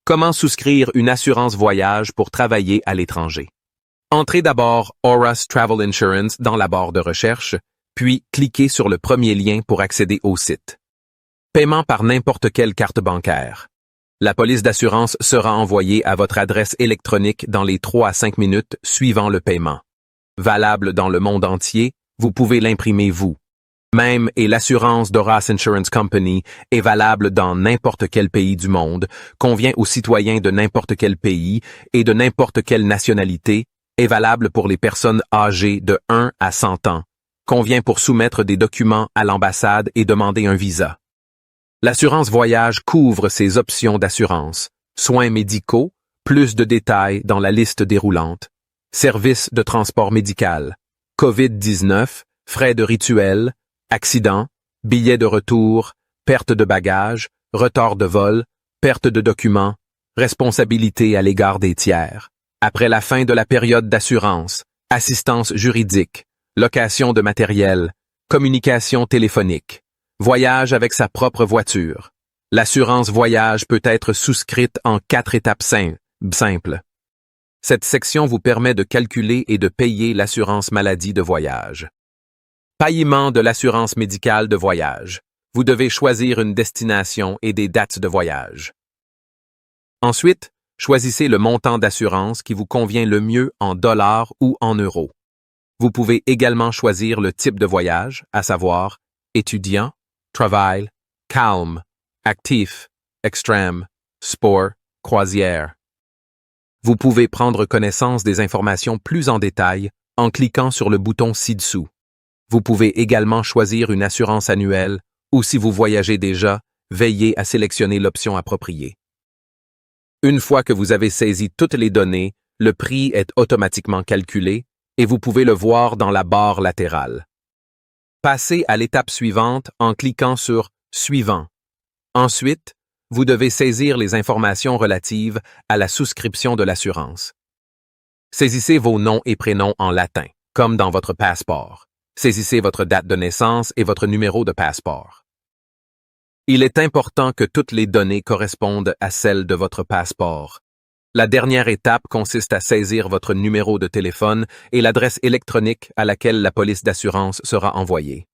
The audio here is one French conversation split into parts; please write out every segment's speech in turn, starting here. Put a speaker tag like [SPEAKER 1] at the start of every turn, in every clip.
[SPEAKER 1] Comment souscrire une assurance voyage pour travailler à l'étranger? Entrez d'abord Horace Travel Insurance dans la barre de recherche, puis cliquez sur le premier lien pour accéder au site. Paiement par n'importe quelle carte bancaire. La police d'assurance sera envoyée à votre adresse électronique dans les 3 à 5 minutes suivant le paiement. Valable dans le monde entier, vous pouvez l'imprimer vous. Même et l'assurance d'Horace Insurance Company est valable dans n'importe quel pays du monde, convient aux citoyens de n'importe quel pays et de n'importe quelle nationalité, est valable pour les personnes âgées de 1 à 100 ans, convient pour soumettre des documents à l'ambassade et demander un visa. L'assurance voyage couvre ces options d'assurance, soins médicaux, plus de détails dans la liste déroulante, services de transport médical, COVID-19, frais de rituel, accident, billets de retour, perte de bagages, retard de vol, perte de documents, responsabilité à l'égard des tiers. Après la fin de la période d'assurance, assistance juridique, location de matériel, communication téléphonique, voyage avec sa propre voiture. L'assurance voyage peut être souscrite en 4 étapes simples. Cette section vous permet de calculer et de payer l'assurance maladie de voyage. Paiement de l'assurance médicale de voyage. Vous devez choisir une destination et des dates de voyage. Ensuite, choisissez le montant d'assurance qui vous convient le mieux en dollars ou en euros. Vous pouvez également choisir le type de voyage, à savoir étudiant, travail, calme, actif, extrême, sport, croisière. Vous pouvez prendre connaissance des informations plus en détail en cliquant sur le bouton ci-dessous. Vous pouvez également choisir une assurance annuelle ou si vous voyagez déjà, veillez à sélectionner l'option appropriée. Une fois que vous avez saisi toutes les données, le prix est automatiquement calculé et vous pouvez le voir dans la barre latérale. Passez à l'étape suivante en cliquant sur « Suivant ». Ensuite, vous devez saisir les informations relatives à la souscription de l'assurance. Saisissez vos noms et prénoms en latin, comme dans votre passeport. Saisissez votre date de naissance et votre numéro de passeport. Il est important que toutes les données correspondent à celles de votre passeport. La dernière étape consiste à saisir votre numéro de téléphone et l'adresse électronique à laquelle la police d'assurance sera envoyée.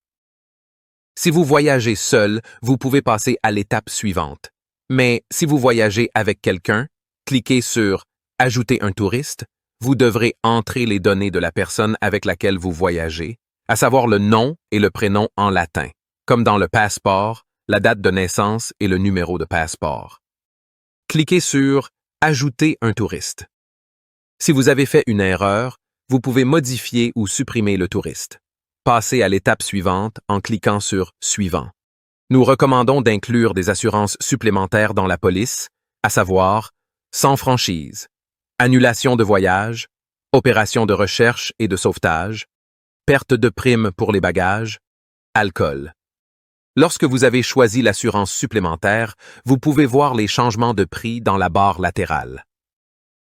[SPEAKER 1] Si vous voyagez seul, vous pouvez passer à l'étape suivante. Mais si vous voyagez avec quelqu'un, cliquez sur « Ajouter un touriste ». Vous devrez entrer les données de la personne avec laquelle vous voyagez, à savoir le nom et le prénom en latin, comme dans le passeport, la date de naissance et le numéro de passeport. Cliquez sur « Ajouter un touriste ». Si vous avez fait une erreur, vous pouvez modifier ou supprimer le touriste. Passez à l'étape suivante en cliquant sur « Suivant ». Nous recommandons d'inclure des assurances supplémentaires dans la police, à savoir sans franchise, annulation de voyage, opération de recherche et de sauvetage, perte de prime pour les bagages, alcool. Lorsque vous avez choisi l'assurance supplémentaire, vous pouvez voir les changements de prix dans la barre latérale.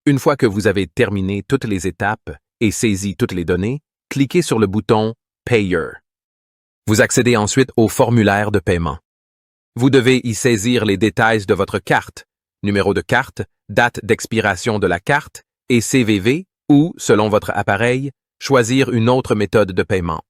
[SPEAKER 1] Une fois que vous avez terminé toutes les étapes et saisi toutes les données, cliquez sur le bouton « Payer ». Vous accédez ensuite au formulaire de paiement. Vous devez y saisir les détails de votre carte, numéro de carte, date d'expiration de la carte et CVV ou, selon votre appareil, choisir une autre méthode de paiement.